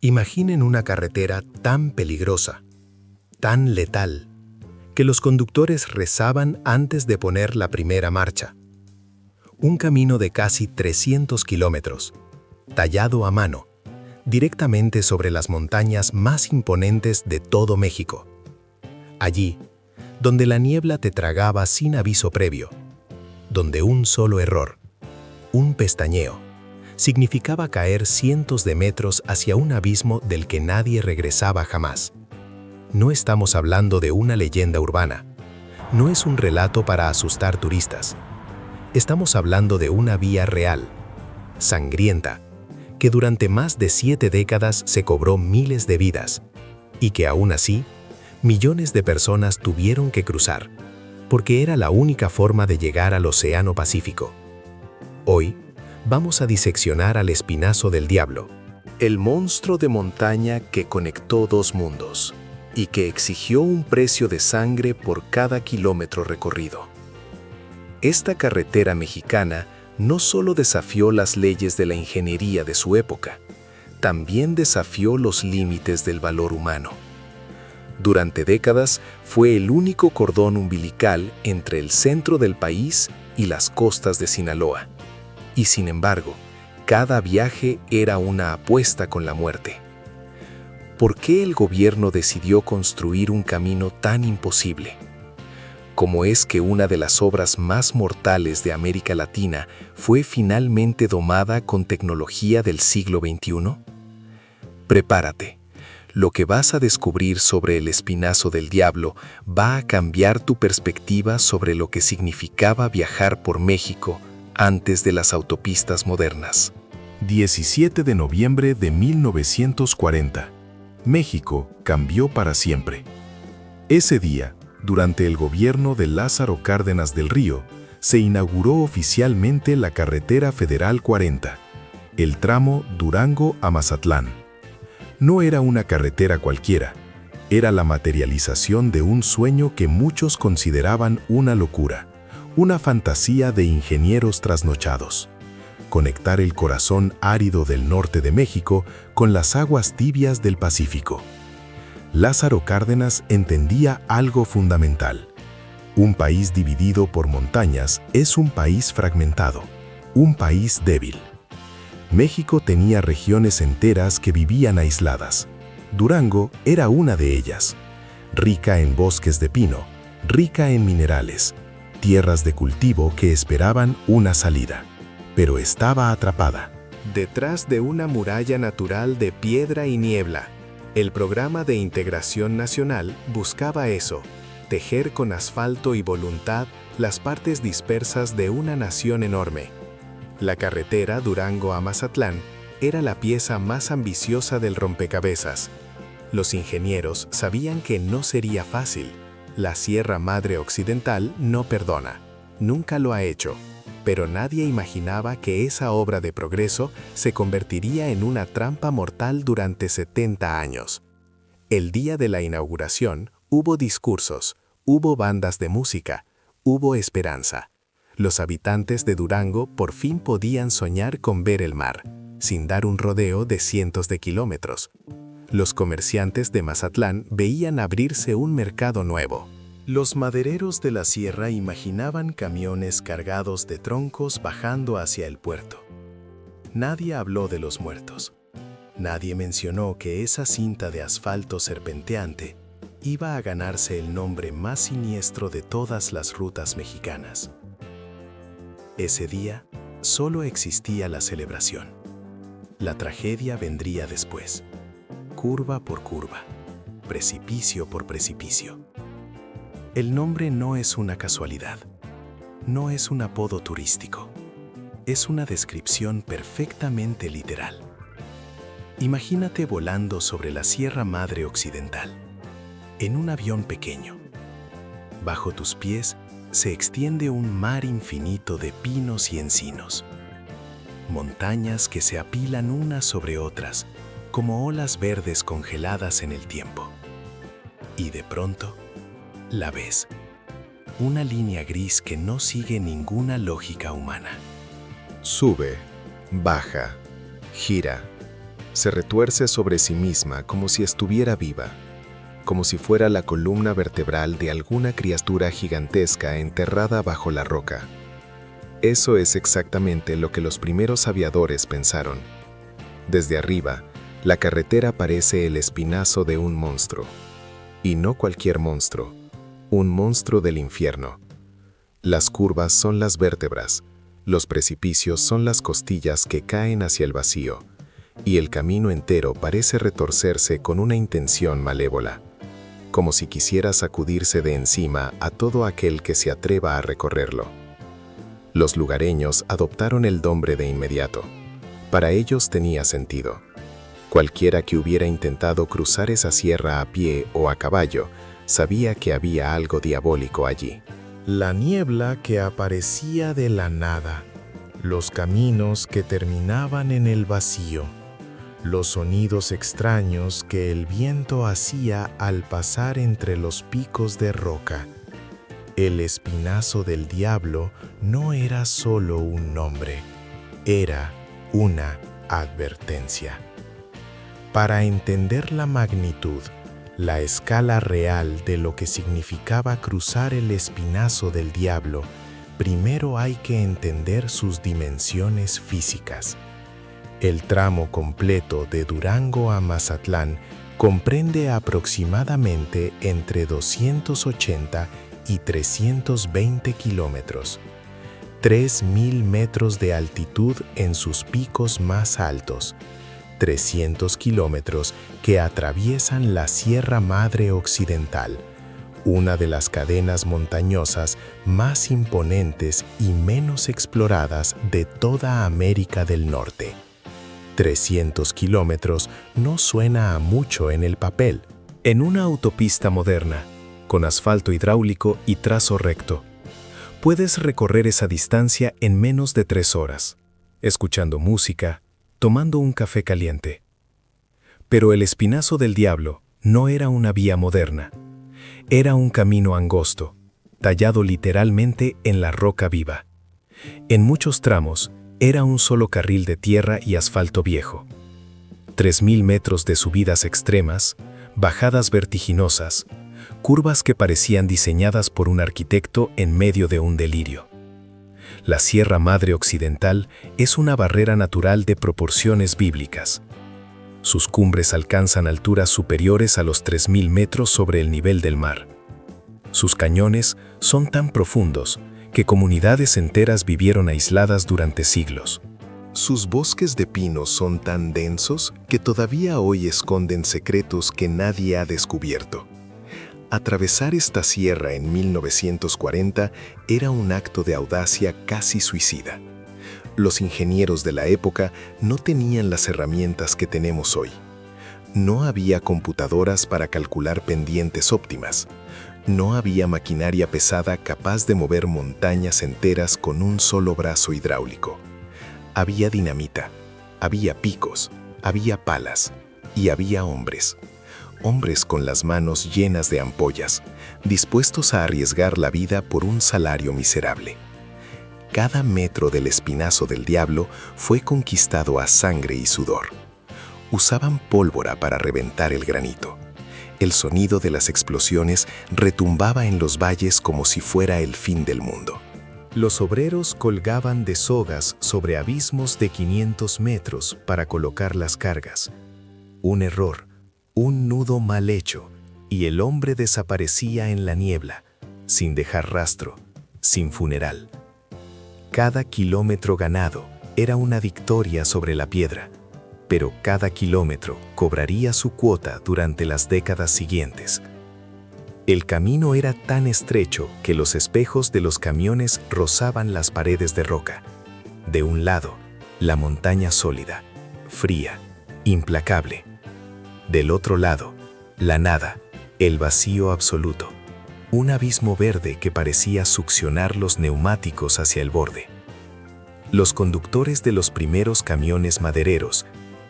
Imaginen una carretera tan peligrosa, tan letal, que los conductores rezaban antes de poner la primera marcha. Un camino de casi 300 kilómetros, tallado a mano, directamente sobre las montañas más imponentes de todo México. Allí, donde la niebla te tragaba sin aviso previo, donde un solo error, un pestañeo, significaba caer cientos de metros hacia un abismo del que nadie regresaba jamás. No estamos hablando de una leyenda urbana, no es un relato para asustar turistas. Estamos hablando de una vía real, sangrienta, que durante más de 7 décadas se cobró miles de vidas, y que aún así, millones de personas tuvieron que cruzar, porque era la única forma de llegar al Océano Pacífico. Hoy, vamos a diseccionar al Espinazo del Diablo, el monstruo de montaña que conectó dos mundos, y que exigió un precio de sangre por cada kilómetro recorrido. Esta carretera mexicana no solo desafió las leyes de la ingeniería de su época, también desafió los límites del valor humano. Durante décadas fue el único cordón umbilical entre el centro del país y las costas de Sinaloa. Y sin embargo, cada viaje era una apuesta con la muerte. ¿Por qué el gobierno decidió construir un camino tan imposible? ¿Cómo es que una de las obras más mortales de América Latina fue finalmente domada con tecnología del siglo XXI? Prepárate. Lo que vas a descubrir sobre el Espinazo del Diablo va a cambiar tu perspectiva sobre lo que significaba viajar por México antes de las autopistas modernas. 17 de noviembre de 1940. México cambió para siempre. Ese día, durante el gobierno de Lázaro Cárdenas del Río, se inauguró oficialmente la Carretera Federal 40, el tramo Durango a Mazatlán. No era una carretera cualquiera, era la materialización de un sueño que muchos consideraban una locura, una fantasía de ingenieros trasnochados. Conectar el corazón árido del norte de México con las aguas tibias del Pacífico. Lázaro Cárdenas entendía algo fundamental. Un país dividido por montañas es un país fragmentado, un país débil. México tenía regiones enteras que vivían aisladas. Durango era una de ellas, rica en bosques de pino, rica en minerales, tierras de cultivo que esperaban una salida, pero estaba atrapada. Detrás de una muralla natural de piedra y niebla, el Programa de Integración Nacional buscaba eso, tejer con asfalto y voluntad las partes dispersas de una nación enorme. La carretera Durango a Mazatlán era la pieza más ambiciosa del rompecabezas. Los ingenieros sabían que no sería fácil. La Sierra Madre Occidental no perdona, nunca lo ha hecho, pero nadie imaginaba que esa obra de progreso se convertiría en una trampa mortal durante 70 años. El día de la inauguración hubo discursos, hubo bandas de música, hubo esperanza. Los habitantes de Durango por fin podían soñar con ver el mar, sin dar un rodeo de cientos de kilómetros. Los comerciantes de Mazatlán veían abrirse un mercado nuevo. Los madereros de la sierra imaginaban camiones cargados de troncos bajando hacia el puerto. Nadie habló de los muertos. Nadie mencionó que esa cinta de asfalto serpenteante iba a ganarse el nombre más siniestro de todas las rutas mexicanas. Ese día solo existía la celebración. La tragedia vendría después, curva por curva, precipicio por precipicio. El nombre no es una casualidad, no es un apodo turístico, es una descripción perfectamente literal. Imagínate volando sobre la Sierra Madre Occidental, en un avión pequeño. Bajo tus pies se extiende un mar infinito de pinos y encinos. Montañas que se apilan unas sobre otras, como olas verdes congeladas en el tiempo. Y de pronto, la ves. Una línea gris que no sigue ninguna lógica humana. Sube, baja, gira. Se retuerce sobre sí misma como si estuviera viva, como si fuera la columna vertebral de alguna criatura gigantesca enterrada bajo la roca. Eso es exactamente lo que los primeros aviadores pensaron. Desde arriba, la carretera parece el espinazo de un monstruo. Y no cualquier monstruo, un monstruo del infierno. Las curvas son las vértebras, los precipicios son las costillas que caen hacia el vacío, y el camino entero parece retorcerse con una intención malévola, como si quisiera sacudirse de encima a todo aquel que se atreva a recorrerlo. Los lugareños adoptaron el nombre de inmediato. Para ellos tenía sentido. Cualquiera que hubiera intentado cruzar esa sierra a pie o a caballo, sabía que había algo diabólico allí. La niebla que aparecía de la nada, los caminos que terminaban en el vacío, los sonidos extraños que el viento hacía al pasar entre los picos de roca. El espinazo del diablo no era solo un nombre, era una advertencia. Para entender la magnitud, la escala real de lo que significaba cruzar el espinazo del diablo, primero hay que entender sus dimensiones físicas. El tramo completo de Durango a Mazatlán comprende aproximadamente entre 280 y 320 kilómetros, 3.000 metros de altitud en sus picos más altos, 300 kilómetros que atraviesan la Sierra Madre Occidental, una de las cadenas montañosas más imponentes y menos exploradas de toda América del Norte. 300 kilómetros no suena a mucho en el papel. En una autopista moderna, con asfalto hidráulico y trazo recto, puedes recorrer esa distancia en menos de 3 horas, escuchando música, tomando un café caliente. Pero el espinazo del diablo no era una vía moderna. Era un camino angosto, tallado literalmente en la roca viva. En muchos tramos, era un solo carril de tierra y asfalto viejo. 3.000 metros de subidas extremas, bajadas vertiginosas, curvas que parecían diseñadas por un arquitecto en medio de un delirio. La Sierra Madre Occidental es una barrera natural de proporciones bíblicas. Sus cumbres alcanzan alturas superiores a los 3.000 metros sobre el nivel del mar. Sus cañones son tan profundos que comunidades enteras vivieron aisladas durante siglos. Sus bosques de pinos son tan densos que todavía hoy esconden secretos que nadie ha descubierto. Atravesar esta sierra en 1940 era un acto de audacia casi suicida. Los ingenieros de la época no tenían las herramientas que tenemos hoy. No había computadoras para calcular pendientes óptimas. No había maquinaria pesada capaz de mover montañas enteras con un solo brazo hidráulico. Había dinamita, había picos, había palas y había hombres. Hombres con las manos llenas de ampollas, dispuestos a arriesgar la vida por un salario miserable. Cada metro del espinazo del diablo fue conquistado a sangre y sudor. Usaban pólvora para reventar el granito. El sonido de las explosiones retumbaba en los valles como si fuera el fin del mundo. Los obreros colgaban de sogas sobre abismos de 500 metros para colocar las cargas. Un error, un nudo mal hecho, y el hombre desaparecía en la niebla, sin dejar rastro, sin funeral. Cada kilómetro ganado era una victoria sobre la piedra, pero cada kilómetro cobraría su cuota durante las décadas siguientes. El camino era tan estrecho que los espejos de los camiones rozaban las paredes de roca. De un lado, la montaña sólida, fría, implacable. Del otro lado, la nada, el vacío absoluto. Un abismo verde que parecía succionar los neumáticos hacia el borde. Los conductores de los primeros camiones madereros,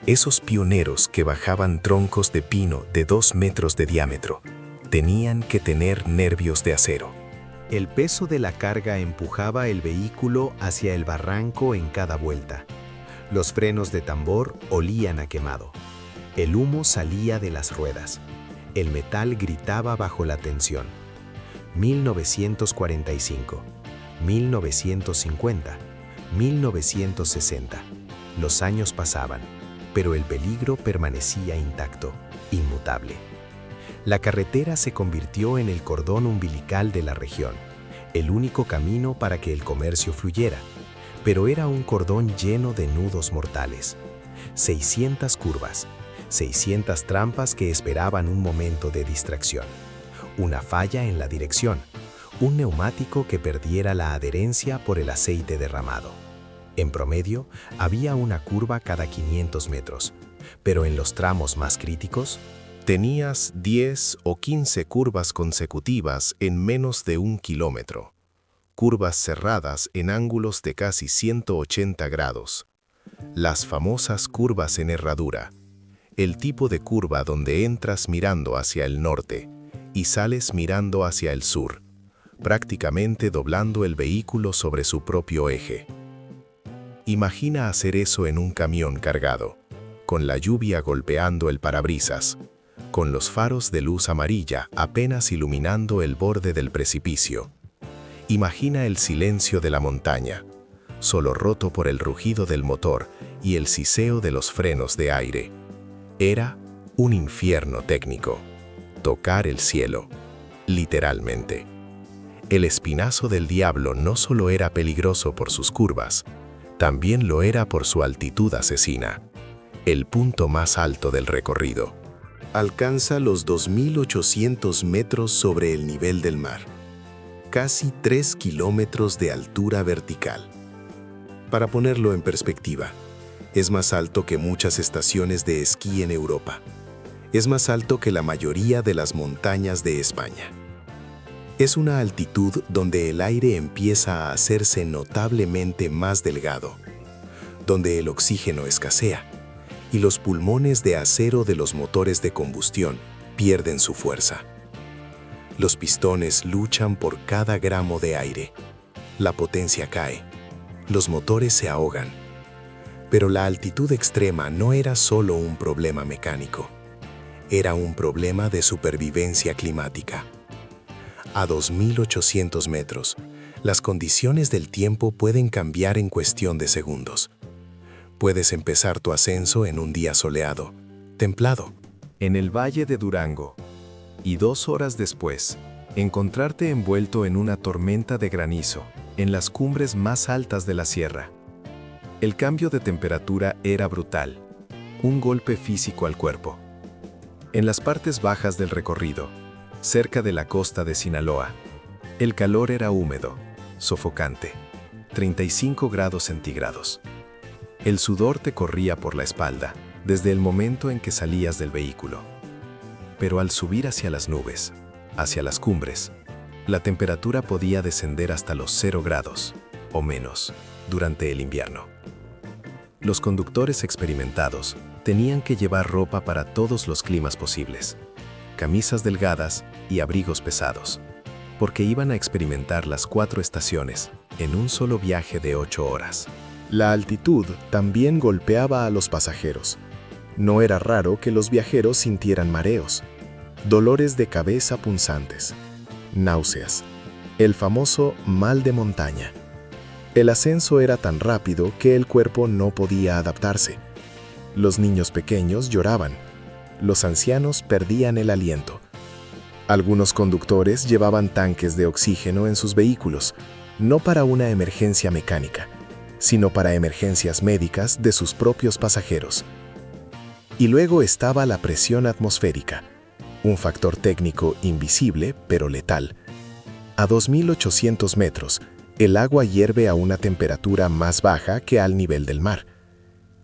esos pioneros que bajaban troncos de pino de 2 metros de diámetro, tenían que tener nervios de acero. El peso de la carga empujaba el vehículo hacia el barranco en cada vuelta. Los frenos de tambor olían a quemado. El humo salía de las ruedas. El metal gritaba bajo la tensión. 1945, 1950, 1960. Los años pasaban, pero el peligro permanecía intacto, inmutable. La carretera se convirtió en el cordón umbilical de la región, el único camino para que el comercio fluyera, pero era un cordón lleno de nudos mortales. 600 curvas, 600 trampas que esperaban un momento de distracción, una falla en la dirección, un neumático que perdiera la adherencia por el aceite derramado. En promedio, había una curva cada 500 metros, pero en los tramos más críticos, tenías 10 o 15 curvas consecutivas en menos de 1 kilómetro. Curvas cerradas en ángulos de casi 180 grados. Las famosas curvas en herradura. El tipo de curva donde entras mirando hacia el norte y sales mirando hacia el sur, prácticamente doblando el vehículo sobre su propio eje. Imagina hacer eso en un camión cargado, con la lluvia golpeando el parabrisas, con los faros de luz amarilla apenas iluminando el borde del precipicio. Imagina el silencio de la montaña, solo roto por el rugido del motor y el siseo de los frenos de aire. Era un infierno técnico, tocar el cielo, literalmente. El espinazo del diablo no solo era peligroso por sus curvas, también lo era por su altitud asesina, el punto más alto del recorrido. Alcanza los 2.800 metros sobre el nivel del mar, casi 3 kilómetros de altura vertical. Para ponerlo en perspectiva, es más alto que muchas estaciones de esquí en Europa. Es más alto que la mayoría de las montañas de España. Es una altitud donde el aire empieza a hacerse notablemente más delgado, donde el oxígeno escasea y los pulmones de acero de los motores de combustión pierden su fuerza. Los pistones luchan por cada gramo de aire. La potencia cae. Los motores se ahogan. Pero la altitud extrema no era solo un problema mecánico. Era un problema de supervivencia climática. A 2.800 metros, las condiciones del tiempo pueden cambiar en cuestión de segundos. Puedes empezar tu ascenso en un día soleado, templado, en el Valle de Durango, y 2 horas después, encontrarte envuelto en una tormenta de granizo, en las cumbres más altas de la sierra. El cambio de temperatura era brutal, un golpe físico al cuerpo. En las partes bajas del recorrido, cerca de la costa de Sinaloa, el calor era húmedo, sofocante, 35 grados centígrados. El sudor te corría por la espalda desde el momento en que salías del vehículo. Pero al subir hacia las nubes, hacia las cumbres, la temperatura podía descender hasta los 0 grados, o menos, durante el invierno. Los conductores experimentados tenían que llevar ropa para todos los climas posibles, camisas delgadas y abrigos pesados, porque iban a experimentar las 4 estaciones en un solo viaje de 8 horas. La altitud también golpeaba a los pasajeros. No era raro que los viajeros sintieran mareos, dolores de cabeza punzantes, náuseas, el famoso mal de montaña. El ascenso era tan rápido que el cuerpo no podía adaptarse. Los niños pequeños lloraban, los ancianos perdían el aliento. Algunos conductores llevaban tanques de oxígeno en sus vehículos, no para una emergencia mecánica, sino para emergencias médicas de sus propios pasajeros. Y luego estaba la presión atmosférica, un factor técnico invisible pero letal. A 2.800 metros, el agua hierve a una temperatura más baja que al nivel del mar.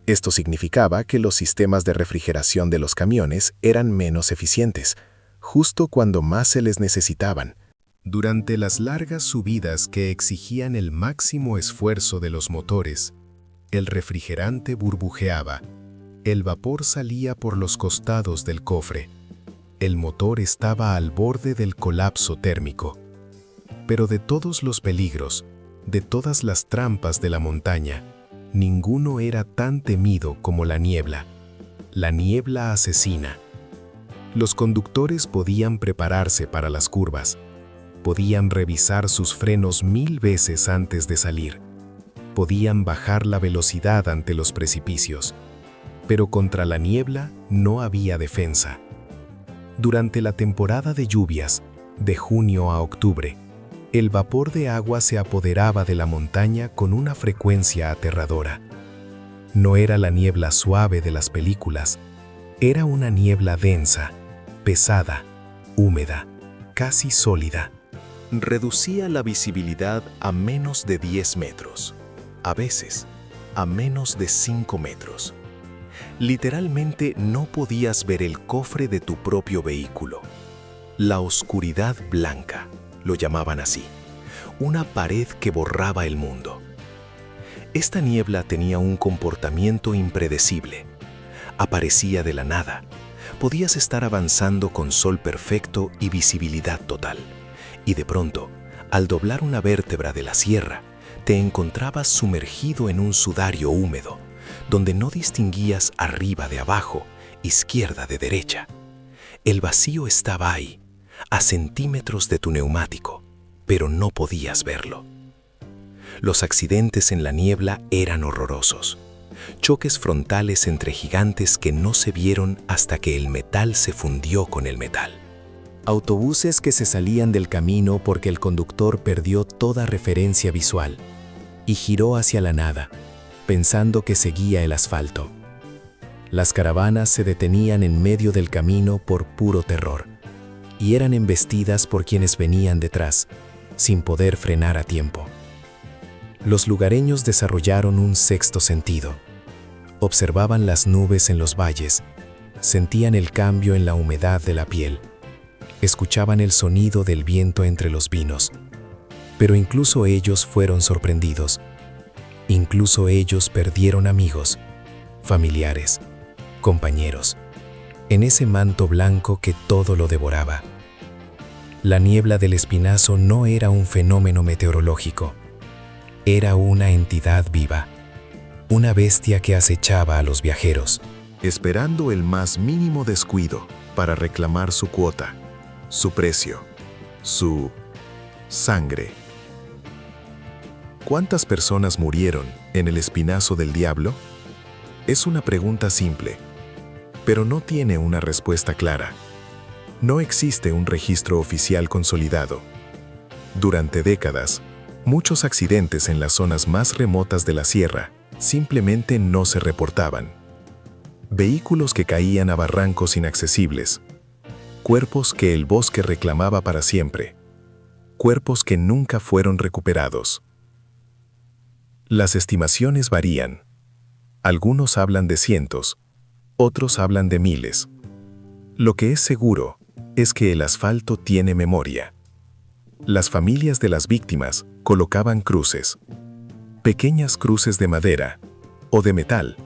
Esto significaba que los sistemas de refrigeración de los camiones eran menos eficientes, justo cuando más se les necesitaban. Durante las largas subidas que exigían el máximo esfuerzo de los motores, el refrigerante burbujeaba, el vapor salía por los costados del cofre. El motor estaba al borde del colapso térmico. Pero de todos los peligros, de todas las trampas de la montaña, ninguno era tan temido como la niebla asesina. Los conductores podían prepararse para las curvas, podían revisar sus frenos 1000 veces antes de salir, podían bajar la velocidad ante los precipicios, pero contra la niebla no había defensa. Durante la temporada de lluvias, de junio a octubre, el vapor de agua se apoderaba de la montaña con una frecuencia aterradora. No era la niebla suave de las películas, era una niebla densa, pesada, húmeda, casi sólida. Reducía la visibilidad a menos de 10 metros, a veces a menos de 5 metros. Literalmente no podías ver el cofre de tu propio vehículo. La oscuridad blanca, lo llamaban así, una pared que borraba el mundo. Esta niebla tenía un comportamiento impredecible. Aparecía de la nada. Podías estar avanzando con sol perfecto y visibilidad total. Y de pronto, al doblar una vértebra de la sierra, te encontrabas sumergido en un sudario húmedo, donde no distinguías arriba de abajo, izquierda de derecha. El vacío estaba ahí, a centímetros de tu neumático, pero no podías verlo. Los accidentes en la niebla eran horrorosos. Choques frontales entre gigantes que no se vieron hasta que el metal se fundió con el metal. Autobuses que se salían del camino porque el conductor perdió toda referencia visual y giró hacia la nada, pensando que seguía el asfalto. Las caravanas se detenían en medio del camino por puro terror y eran embestidas por quienes venían detrás, sin poder frenar a tiempo. Los lugareños desarrollaron un sexto sentido. Observaban las nubes en los valles, sentían el cambio en la humedad de la piel, escuchaban el sonido del viento entre los pinos. Pero incluso ellos fueron sorprendidos. Incluso ellos perdieron amigos, familiares, compañeros, en ese manto blanco que todo lo devoraba. La niebla del Espinazo no era un fenómeno meteorológico. Era una entidad viva, una bestia que acechaba a los viajeros, esperando el más mínimo descuido para reclamar su cuota, su precio, su sangre. ¿Cuántas personas murieron en el Espinazo del Diablo? Es una pregunta simple, pero no tiene una respuesta clara. No existe un registro oficial consolidado. Durante décadas, muchos accidentes en las zonas más remotas de la sierra simplemente no se reportaban. Vehículos que caían a barrancos inaccesibles, cuerpos que el bosque reclamaba para siempre, cuerpos que nunca fueron recuperados. Las estimaciones varían. Algunos hablan de cientos, otros hablan de miles. Lo que es seguro es que el asfalto tiene memoria. Las familias de las víctimas colocaban cruces. Pequeñas cruces de madera o de metal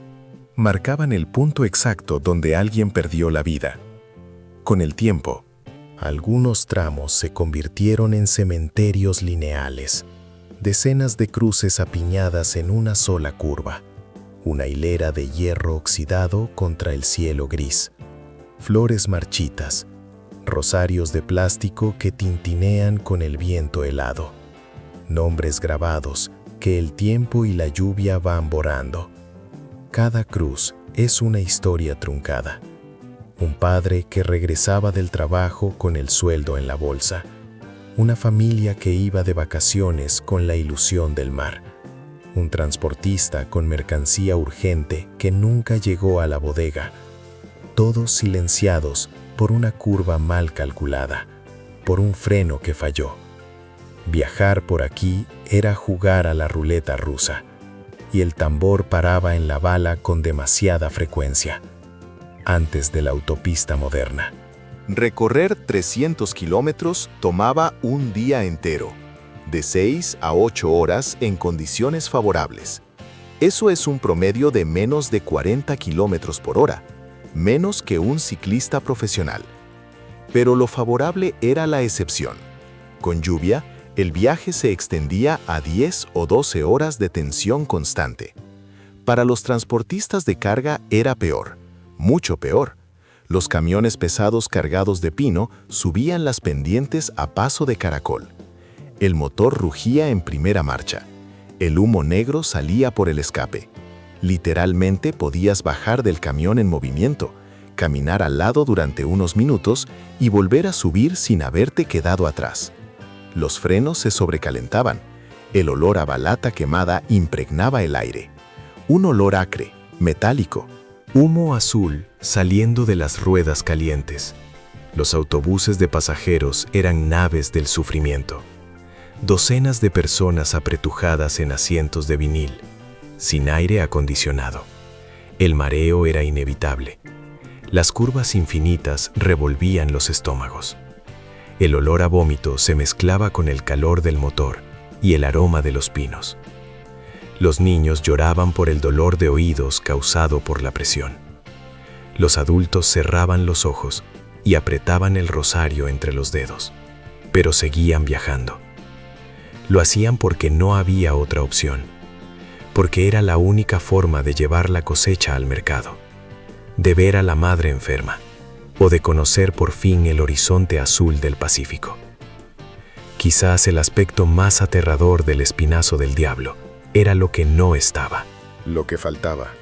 marcaban el punto exacto donde alguien perdió la vida. Con el tiempo, algunos tramos se convirtieron en cementerios lineales, decenas de cruces apiñadas en una sola curva, una hilera de hierro oxidado contra el cielo gris, flores marchitas, rosarios de plástico que tintinean con el viento helado, nombres grabados que el tiempo y la lluvia van borrando. Cada cruz es una historia truncada. Un padre que regresaba del trabajo con el sueldo en la bolsa. Una familia que iba de vacaciones con la ilusión del mar. Un transportista con mercancía urgente que nunca llegó a la bodega. Todos silenciados por una curva mal calculada, por un freno que falló. Viajar por aquí era jugar a la ruleta rusa, y el tambor paraba en la bala con demasiada frecuencia, antes de la autopista moderna. Recorrer 300 kilómetros tomaba un día entero, de 6 a 8 horas en condiciones favorables. Eso es un promedio de menos de 40 kilómetros por hora, menos que un ciclista profesional. Pero lo favorable era la excepción. Con lluvia, el viaje se extendía a 10 o 12 horas de tensión constante. Para los transportistas de carga era peor, mucho peor. Los camiones pesados cargados de pino subían las pendientes a paso de caracol. El motor rugía en primera marcha. El humo negro salía por el escape. Literalmente podías bajar del camión en movimiento, caminar al lado durante unos minutos y volver a subir sin haberte quedado atrás. Los frenos se sobrecalentaban. El olor a balata quemada impregnaba el aire. Un olor acre, metálico. Humo azul saliendo de las ruedas calientes. Los autobuses de pasajeros eran naves del sufrimiento. Docenas de personas apretujadas en asientos de vinil, sin aire acondicionado. El mareo era inevitable. Las curvas infinitas revolvían los estómagos. El olor a vómito se mezclaba con el calor del motor y el aroma de los pinos. Los niños lloraban por el dolor de oídos causado por la presión. Los adultos cerraban los ojos y apretaban el rosario entre los dedos, pero seguían viajando. Lo hacían porque no había otra opción, porque era la única forma de llevar la cosecha al mercado, de ver a la madre enferma, o de conocer por fin el horizonte azul del Pacífico. Quizás el aspecto más aterrador del espinazo del diablo era lo que no estaba. Lo que faltaba.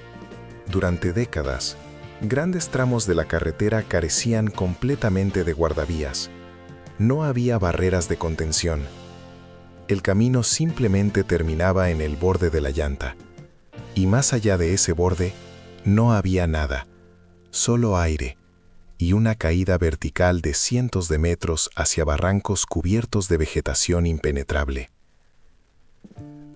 Durante décadas, grandes tramos de la carretera carecían completamente de guardavías. No había barreras de contención. El camino simplemente terminaba en el borde de la llanta. Y más allá de ese borde, no había nada. Solo aire y una caída vertical de cientos de metros hacia barrancos cubiertos de vegetación impenetrable.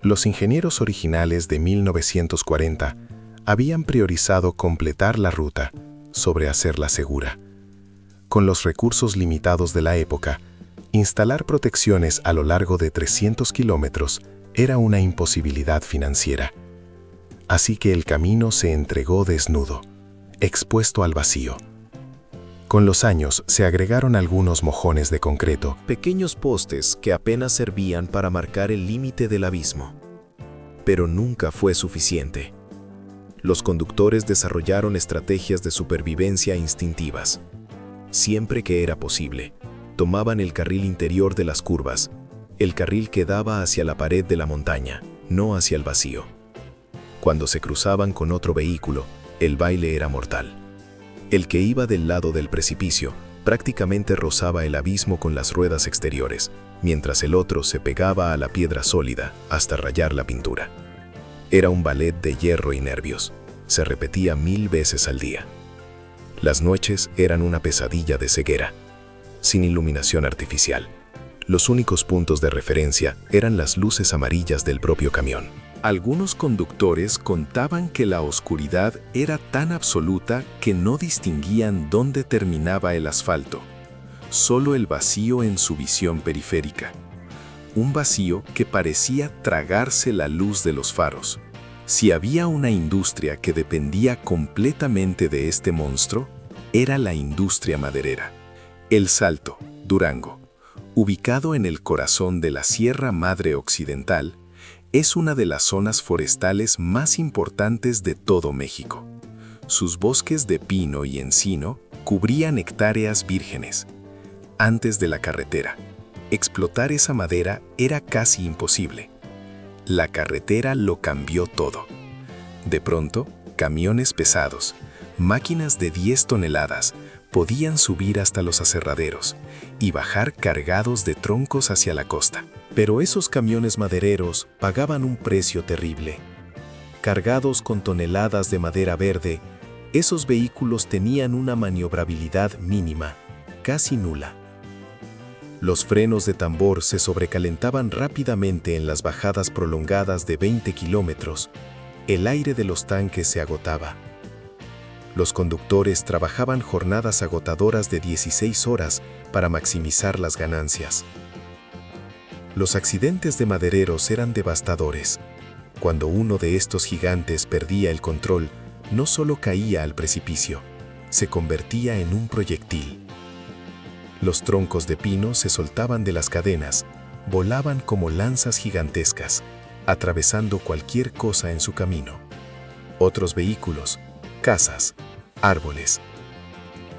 Los ingenieros originales de 1940 habían priorizado completar la ruta sobre hacerla segura. Con los recursos limitados de la época, instalar protecciones a lo largo de 300 kilómetros era una imposibilidad financiera. Así que el camino se entregó desnudo, expuesto al vacío. Con los años se agregaron algunos mojones de concreto, pequeños postes que apenas servían para marcar el límite del abismo. Pero nunca fue suficiente. Los conductores desarrollaron estrategias de supervivencia instintivas. Siempre que era posible, tomaban el carril interior de las curvas, el carril que daba hacia la pared de la montaña, no hacia el vacío. Cuando se cruzaban con otro vehículo, el baile era mortal. El que iba del lado del precipicio prácticamente rozaba el abismo con las ruedas exteriores, mientras el otro se pegaba a la piedra sólida hasta rayar la pintura. Era un ballet de hierro y nervios. Se repetía 1000 veces al día. Las noches eran una pesadilla de ceguera, sin iluminación artificial. Los únicos puntos de referencia eran las luces amarillas del propio camión. Algunos conductores contaban que la oscuridad era tan absoluta que no distinguían dónde terminaba el asfalto, solo el vacío en su visión periférica. Un vacío que parecía tragarse la luz de los faros. Si había una industria que dependía completamente de este monstruo, era la industria maderera. El Salto, Durango, ubicado en el corazón de la Sierra Madre Occidental, es una de las zonas forestales más importantes de todo México. Sus bosques de pino y encino cubrían hectáreas vírgenes. Antes de la carretera, explotar esa madera era casi imposible. La carretera lo cambió todo. De pronto, camiones pesados, máquinas de 10 toneladas, podían subir hasta los aserraderos y bajar cargados de troncos hacia la costa. Pero esos camiones madereros pagaban un precio terrible. Cargados con toneladas de madera verde, esos vehículos tenían una maniobrabilidad mínima, casi nula. Los frenos de tambor se sobrecalentaban rápidamente en las bajadas prolongadas de 20 kilómetros. El aire de los tanques se agotaba. Los conductores trabajaban jornadas agotadoras de 16 horas para maximizar las ganancias. Los accidentes de madereros eran devastadores. Cuando uno de estos gigantes perdía el control, no solo caía al precipicio, se convertía en un proyectil. Los troncos de pino se soltaban de las cadenas, volaban como lanzas gigantescas, atravesando cualquier cosa en su camino. otros vehículos, casas, árboles.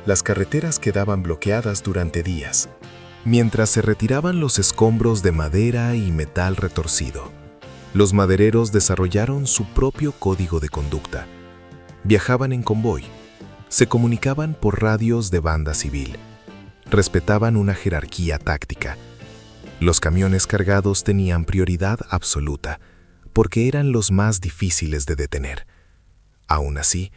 Las carreteras quedaban bloqueadas durante días, mientras se retiraban los escombros de madera y metal retorcido. Los madereros desarrollaron su propio código de conducta. Viajaban en convoy, se comunicaban por radios de banda civil, respetaban una jerarquía táctica. Los camiones cargados tenían prioridad absoluta, porque eran los más difíciles de detener. Aún así,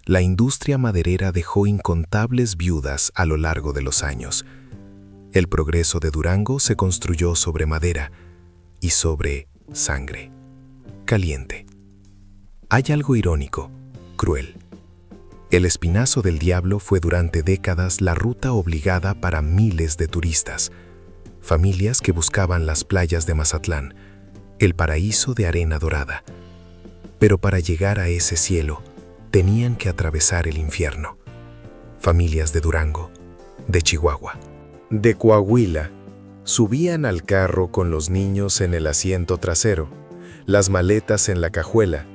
la industria maderera dejó incontables viudas a lo largo de los años. El progreso de Durango se construyó sobre madera y sobre sangre caliente. Hay algo irónico, cruel. El Espinazo del Diablo fue durante décadas la ruta obligada para miles de turistas, familias que buscaban las playas de Mazatlán, el paraíso de arena dorada. Pero para llegar a ese cielo, tenían que atravesar el infierno. Familias de Durango, de Chihuahua, De Coahuila, subían al carro con los niños en el asiento trasero, las maletas en la cajuela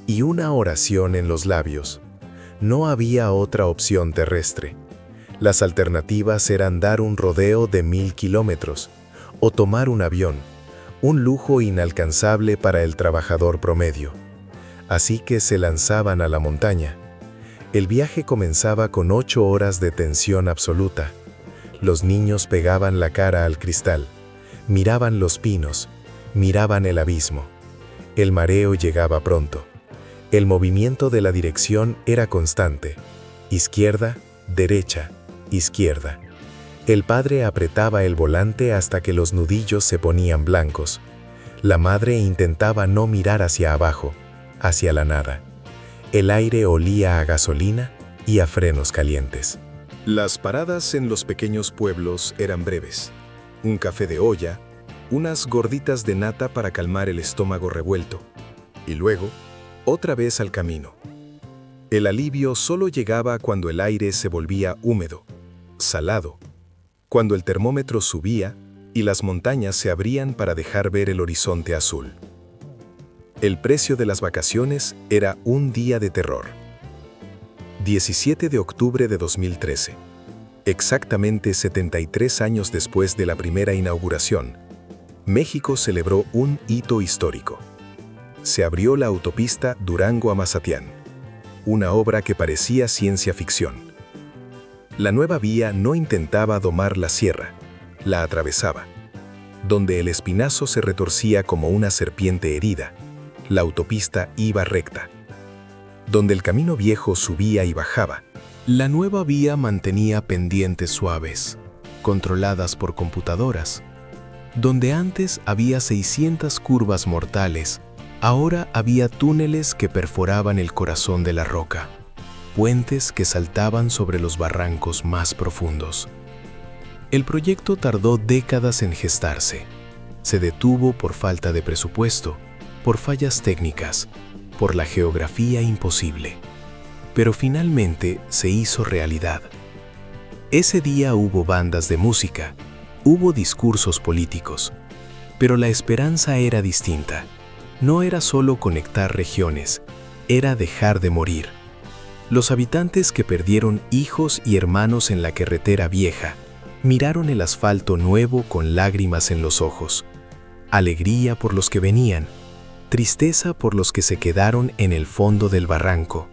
y una oración en los labios. No había otra opción terrestre. Las alternativas eran dar un rodeo de 1000 kilómetros o tomar un avión, un lujo inalcanzable para el trabajador promedio. Así que se lanzaban a la montaña. El viaje comenzaba con 8 horas de tensión absoluta. Los niños pegaban la cara al cristal, miraban los pinos, miraban el abismo. El mareo llegaba pronto. El movimiento de la dirección era constante. Izquierda, derecha, izquierda. El padre apretaba el volante hasta que los nudillos se ponían blancos. La madre intentaba no mirar hacia abajo, hacia la nada. El aire olía a gasolina y a frenos calientes. Las paradas en los pequeños pueblos eran breves. Un café de olla, unas gorditas de nata para calmar el estómago revuelto, y luego, otra vez al camino. El alivio solo llegaba cuando el aire se volvía húmedo, salado, cuando el termómetro subía y las montañas se abrían para dejar ver el horizonte azul. El precio de las vacaciones era un día de terror. 17 de octubre de 2013. Exactamente 73 años después de la primera inauguración, México celebró un hito histórico. Se abrió la autopista Durango a Mazatlán, una obra que parecía ciencia ficción. La nueva vía no intentaba domar la sierra, la atravesaba. Donde el Espinazo se retorcía como una serpiente herida, la autopista iba recta. Donde el camino viejo subía y bajaba, la nueva vía mantenía pendientes suaves, controladas por computadoras. Donde antes había 600 curvas mortales, ahora había túneles que perforaban el corazón de la roca, puentes que saltaban sobre los barrancos más profundos. El proyecto tardó décadas en gestarse. Se detuvo por falta de presupuesto, por fallas técnicas, por la geografía imposible. Pero finalmente se hizo realidad. Ese día hubo bandas de música, hubo discursos políticos, pero la esperanza era distinta. No era solo conectar regiones, era dejar de morir. Los habitantes que perdieron hijos y hermanos en la carretera vieja miraron el asfalto nuevo con lágrimas en los ojos. Alegría por los que venían, tristeza por los que se quedaron en el fondo del barranco.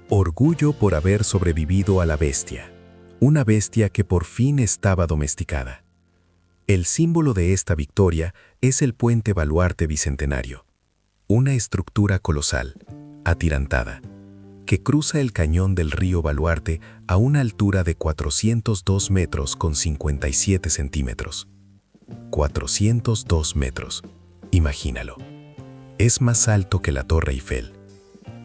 Orgullo por haber sobrevivido a la bestia, una bestia que por fin estaba domesticada. El símbolo de esta victoria es el puente baluarte bicentenario, una estructura colosal, atirantada, que cruza el cañón del río Baluarte a una altura de 402 metros con 57 centímetros. 402 metros, imagínalo. Es más alto que la Torre Eiffel.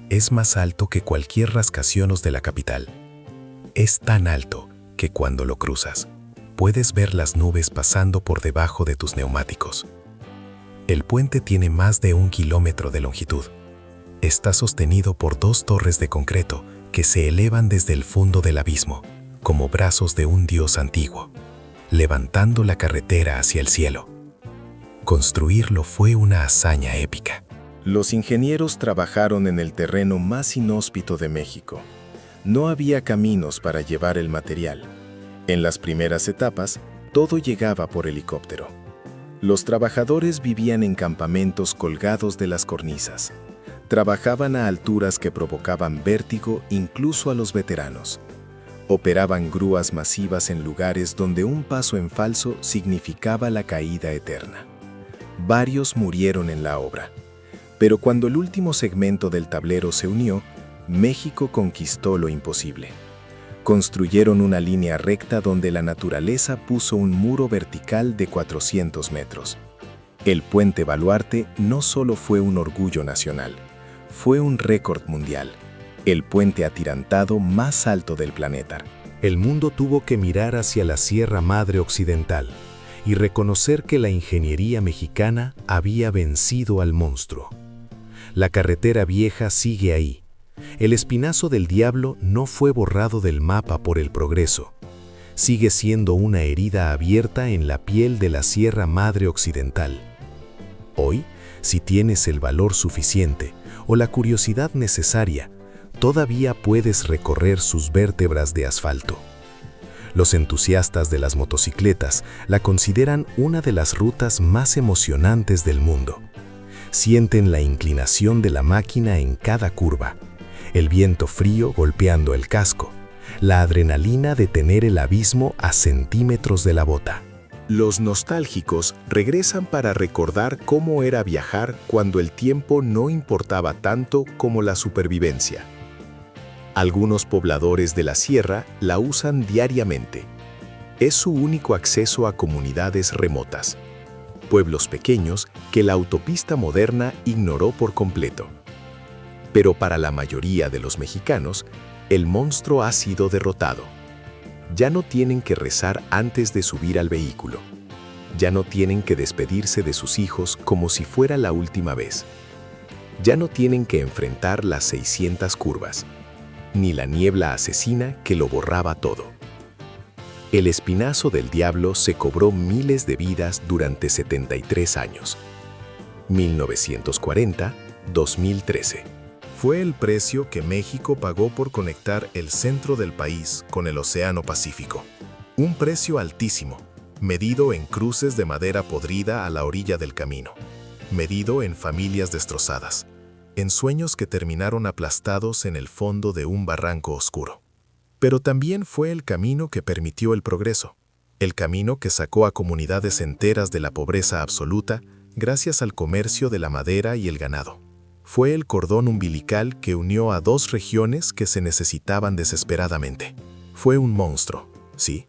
Es más alto que cualquier rascacielos de la capital. Es tan alto que cuando lo cruzas, puedes ver las nubes pasando por debajo de tus neumáticos. El puente tiene más de 1 kilómetro de longitud. Está sostenido por 2 torres de concreto que se elevan desde el fondo del abismo, como brazos de un dios antiguo, levantando la carretera hacia el cielo. Construirlo fue una hazaña épica. Los ingenieros trabajaron en el terreno más inhóspito de México. No había caminos para llevar el material. En las primeras etapas, todo llegaba por helicóptero. Los trabajadores vivían en campamentos colgados de las cornisas. Trabajaban a alturas que provocaban vértigo incluso a los veteranos. Operaban grúas masivas en lugares donde un paso en falso significaba la caída eterna. Varios murieron en la obra. Pero cuando el último segmento del tablero se unió, México conquistó lo imposible. Construyeron una línea recta donde la naturaleza puso un muro vertical de 400 metros. El puente Baluarte no solo fue un orgullo nacional, fue un récord mundial, el puente atirantado más alto del planeta. El mundo tuvo que mirar hacia la Sierra Madre Occidental y reconocer que la ingeniería mexicana había vencido al monstruo. La carretera vieja sigue ahí. El Espinazo del Diablo no fue borrado del mapa por el progreso. Sigue siendo una herida abierta en la piel de la Sierra Madre Occidental. Hoy, si tienes el valor suficiente o la curiosidad necesaria, todavía puedes recorrer sus vértebras de asfalto. Los entusiastas de las motocicletas la consideran una de las rutas más emocionantes del mundo. Sienten la inclinación de la máquina en cada curva, el viento frío golpeando el casco, la adrenalina de tener el abismo a centímetros de la bota. Los nostálgicos regresan para recordar cómo era viajar cuando el tiempo no importaba tanto como la supervivencia. Algunos pobladores de la sierra la usan diariamente. Es su único acceso a comunidades remotas, pueblos pequeños que la autopista moderna ignoró por completo. Pero para la mayoría de los mexicanos, el monstruo ha sido derrotado. Ya no tienen que rezar antes de subir al vehículo. Ya no tienen que despedirse de sus hijos como si fuera la última vez. Ya no tienen que enfrentar las 600 curvas, ni la niebla asesina que lo borraba todo. El Espinazo del Diablo se cobró miles de vidas durante 73 años. 1940-2013. Fue el precio que México pagó por conectar el centro del país con el Océano Pacífico. Un precio altísimo, medido en cruces de madera podrida a la orilla del camino, medido en familias destrozadas, en sueños que terminaron aplastados en el fondo de un barranco oscuro. Pero también fue el camino que permitió el progreso, el camino que sacó a comunidades enteras de la pobreza absoluta gracias al comercio de la madera y el ganado. Fue el cordón umbilical que unió a dos regiones que se necesitaban desesperadamente. Fue un monstruo, sí,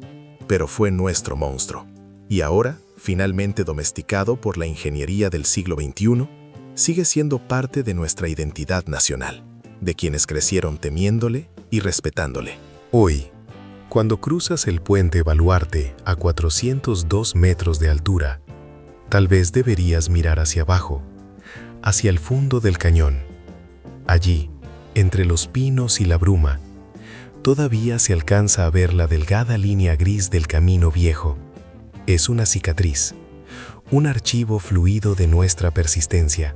pero fue nuestro monstruo. Y ahora, finalmente domesticado por la ingeniería del siglo XXI, sigue siendo parte de nuestra identidad nacional, de quienes crecieron temiéndole y respetándole. Hoy, cuando cruzas el puente Baluarte a 402 metros de altura, tal vez deberías mirar hacia abajo, hacia el fondo del cañón. Allí, entre los pinos y la bruma, todavía se alcanza a ver la delgada línea gris del camino viejo. Es una cicatriz, un archivo fluido de nuestra persistencia.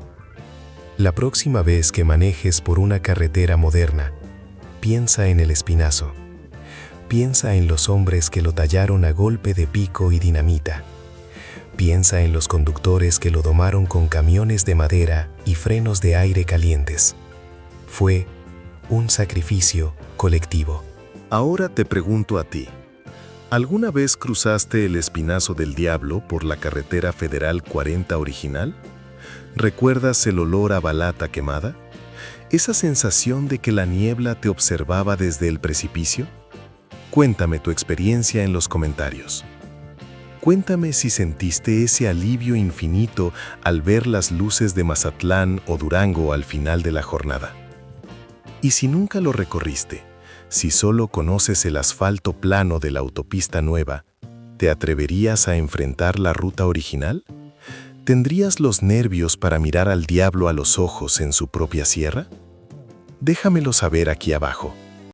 La próxima vez que manejes por una carretera moderna, piensa en el Espinazo. Piensa en los hombres que lo tallaron a golpe de pico y dinamita. Piensa en los conductores que lo domaron con camiones de madera y frenos de aire calientes. Fue un sacrificio colectivo. Ahora te pregunto a ti, ¿alguna vez cruzaste el Espinazo del Diablo por la carretera federal 40 original? ¿Recuerdas el olor a balata quemada? ¿Esa sensación de que la niebla te observaba desde el precipicio? Cuéntame tu experiencia en los comentarios. Cuéntame si sentiste ese alivio infinito al ver las luces de Mazatlán o Durango al final de la jornada. Y si nunca lo recorriste, si solo conoces el asfalto plano de la autopista nueva, ¿te atreverías a enfrentar la ruta original? ¿Tendrías los nervios para mirar al diablo a los ojos en su propia sierra? Déjamelo saber aquí abajo.